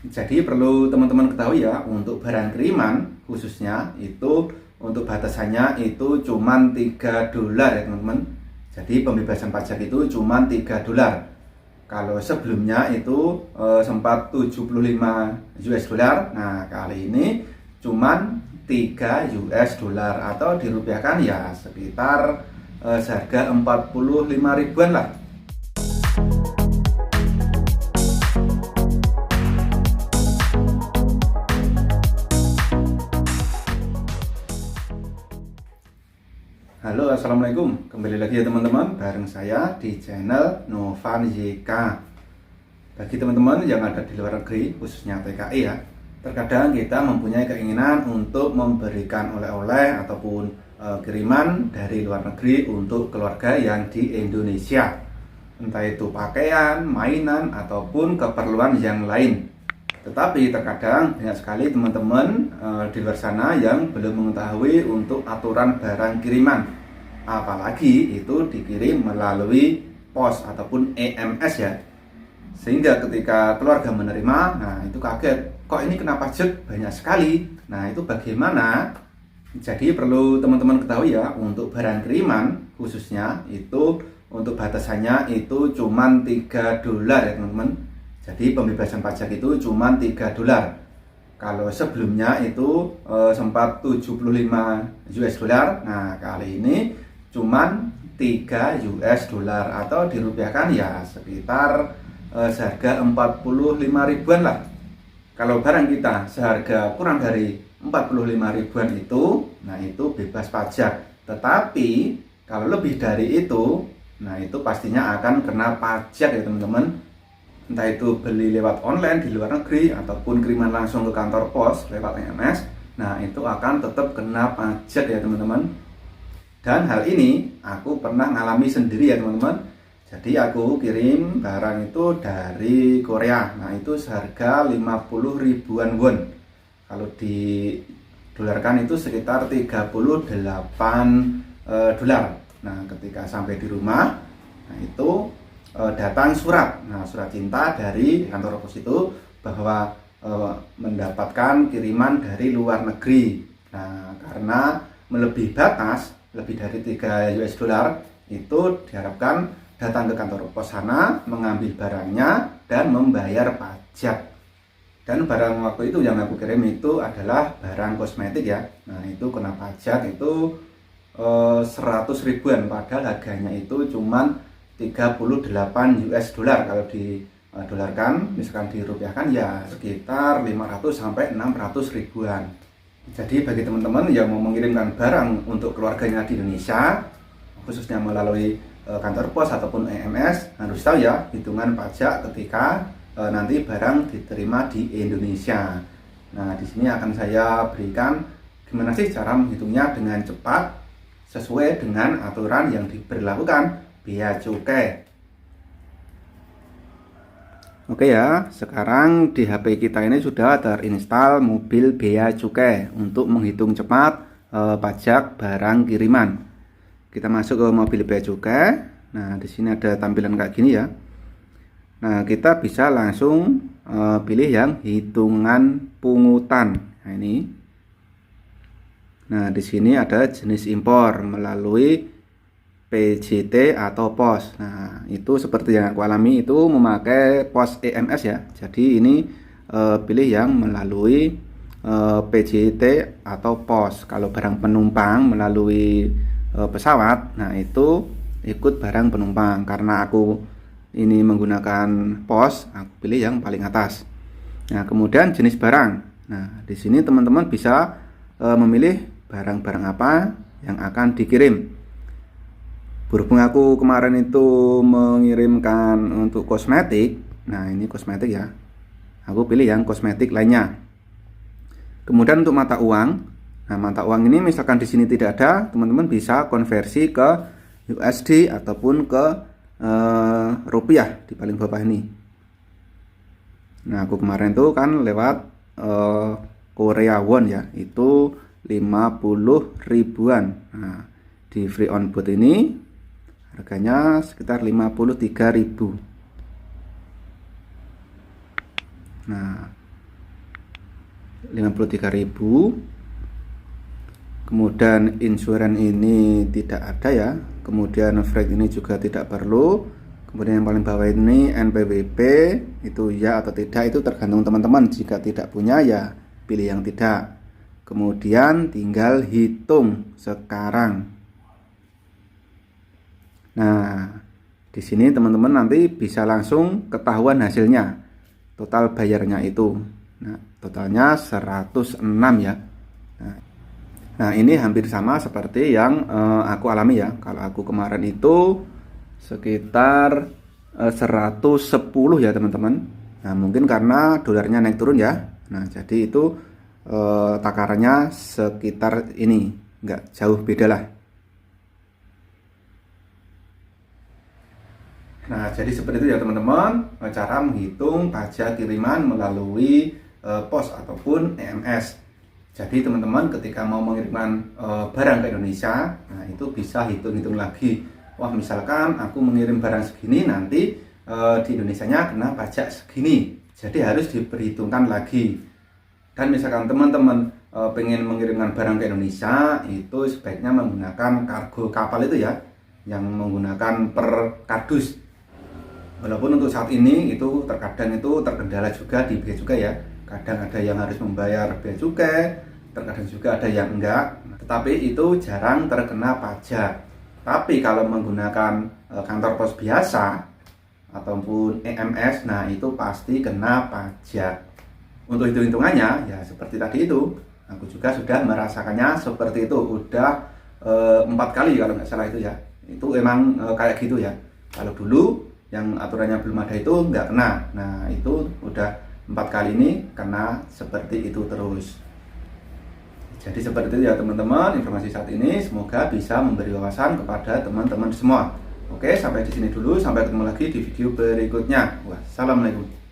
Jadi perlu teman-teman ketahui ya, untuk barang kiriman khususnya itu untuk batasannya itu cuman $3 ya teman-teman. Jadi pembebasan pajak itu cuman $3. Kalau sebelumnya itu sempat 75 US dollar. Nah, kali ini cuman 3 US dollar atau dirupiahkan ya sekitar seharga 45 ribuan lah. Halo, assalamualaikum. Kembali lagi ya teman-teman, bareng saya di channel Novan YK. Bagi teman-teman yang ada di luar negeri, khususnya TKI ya, terkadang kita mempunyai keinginan untuk memberikan oleh-oleh ataupun kiriman dari luar negeri untuk keluarga yang di Indonesia. Entah itu pakaian, mainan, ataupun keperluan yang lain. Tetapi terkadang banyak sekali teman-teman di luar sana yang belum mengetahui untuk aturan barang kiriman. Apalagi itu dikirim melalui pos ataupun EMS ya. Sehingga ketika keluarga menerima, nah itu kaget. Kok ini kena pajak banyak sekali? Nah itu bagaimana? Jadi perlu teman-teman ketahui ya, untuk barang kiriman khususnya itu untuk batasannya itu cuman $3 ya teman-teman. Jadi pembebasan pajak itu cuma $3. Kalau sebelumnya itu sempat 75 US dollar. Nah, kali ini cuma 3 US dollar atau dirupiahkan ya sekitar seharga 45 ribuan lah. Kalau barang kita seharga kurang dari 45 ribuan itu, nah itu bebas pajak. Tetapi kalau lebih dari itu, nah itu pastinya akan kena pajak ya teman-teman. Entah itu beli lewat online di luar negeri ataupun kiriman langsung ke kantor pos lewat EMS, nah itu akan tetap kena pajak ya teman-teman. Dan hal ini aku pernah ngalami sendiri ya teman-teman. Jadi aku kirim barang itu dari Korea, nah itu seharga 50 ribuan won. Kalau didolarkan itu sekitar 38 dolar. Nah ketika sampai di rumah, nah itu datang surat, nah surat cinta dari kantor pos itu bahwa mendapatkan kiriman dari luar negeri. Nah karena melebihi batas lebih dari 3 US dollar itu diharapkan datang ke kantor pos sana, mengambil barangnya dan membayar pajak. Dan barang waktu itu yang aku kirim itu adalah barang kosmetik ya. Nah itu kena pajak itu 100 ribuan, padahal harganya itu cuman 38 US dollar. Kalau didolarkan misalkan dirupiahkan ya sekitar 500 sampai 600 ribuan. Jadi bagi teman-teman yang mau mengirimkan barang untuk keluarganya di Indonesia, khususnya melalui kantor pos ataupun EMS, harus tahu ya hitungan pajak ketika nanti barang diterima di Indonesia. Nah di sini akan saya berikan gimana sih cara menghitungnya dengan cepat sesuai dengan aturan yang diberlakukan bea cukai. Oke ya, sekarang di HP kita ini sudah terinstall mobil bea cukai untuk menghitung cepat pajak barang kiriman. Kita masuk ke mobil bea cukai. Nah, di sini ada tampilan kayak gini ya. Nah, kita bisa langsung pilih yang hitungan pungutan. Nah, ini. Nah, di sini ada jenis impor melalui PJT atau pos. Nah itu seperti yang aku alami itu memakai pos EMS ya. Jadi ini pilih yang melalui PJT atau pos. Kalau barang penumpang melalui pesawat, nah itu ikut barang penumpang. Karena aku ini menggunakan pos, aku pilih yang paling atas. Nah kemudian jenis barang. Nah di sini teman-teman bisa memilih barang-barang apa yang akan dikirim. Berhubung aku kemarin itu mengirimkan untuk kosmetik, nah ini kosmetik ya, aku pilih yang kosmetik lainnya. Kemudian untuk mata uang, nah mata uang ini misalkan di sini tidak ada, teman-teman bisa konversi ke USD ataupun ke rupiah di paling bawah ini. Nah aku kemarin tuh kan lewat Korea won ya, itu 50 ribuan. Nah di free on board ini harganya sekitar 53.000. Nah 53.000. Kemudian insuran ini tidak ada ya. Kemudian freight ini juga tidak perlu. Kemudian yang paling bawah ini NPWP, itu ya atau tidak itu tergantung teman-teman. Jika tidak punya ya pilih yang tidak. Kemudian tinggal hitung sekarang. Nah, di sini teman-teman nanti bisa langsung ketahuan hasilnya. Total bayarnya itu. Nah, totalnya 106 ya. Nah, ini hampir sama seperti yang aku alami ya. Kalau aku kemarin itu sekitar 110 ya teman-teman. Nah, mungkin karena dolarnya naik turun ya. Nah, jadi itu takarannya sekitar ini, nggak jauh beda lah. Nah, jadi seperti itu ya teman-teman, cara menghitung pajak kiriman melalui pos ataupun EMS. Jadi teman-teman ketika mau mengirimkan barang ke Indonesia, nah itu bisa hitung-hitung lagi. Wah, misalkan aku mengirim barang segini, nanti di Indonesianya kena pajak segini. Jadi harus diperhitungkan lagi. Dan misalkan teman-teman pengen mengirimkan barang ke Indonesia, itu sebaiknya menggunakan kargo kapal itu ya, yang menggunakan per kardus. Walaupun untuk saat ini itu terkadang itu terkendala juga di bea cukai ya. Kadang ada yang harus membayar bea cukai, terkadang juga ada yang enggak. Tetapi itu jarang terkena pajak. Tapi kalau menggunakan kantor pos biasa ataupun EMS, nah itu pasti kena pajak. Untuk hitung-hitungannya ya seperti tadi itu. Aku juga sudah merasakannya seperti itu. Udah 4 kali kalau nggak salah itu ya. Itu emang kayak gitu ya. Kalau dulu yang aturannya belum ada itu nggak kena. Nah itu udah 4 kali ini kena seperti itu terus. Jadi seperti itu ya teman-teman, informasi saat ini semoga bisa memberi wawasan kepada teman-teman semua. Oke, sampai di sini dulu, sampai ketemu lagi di video berikutnya. Wassalamualaikum.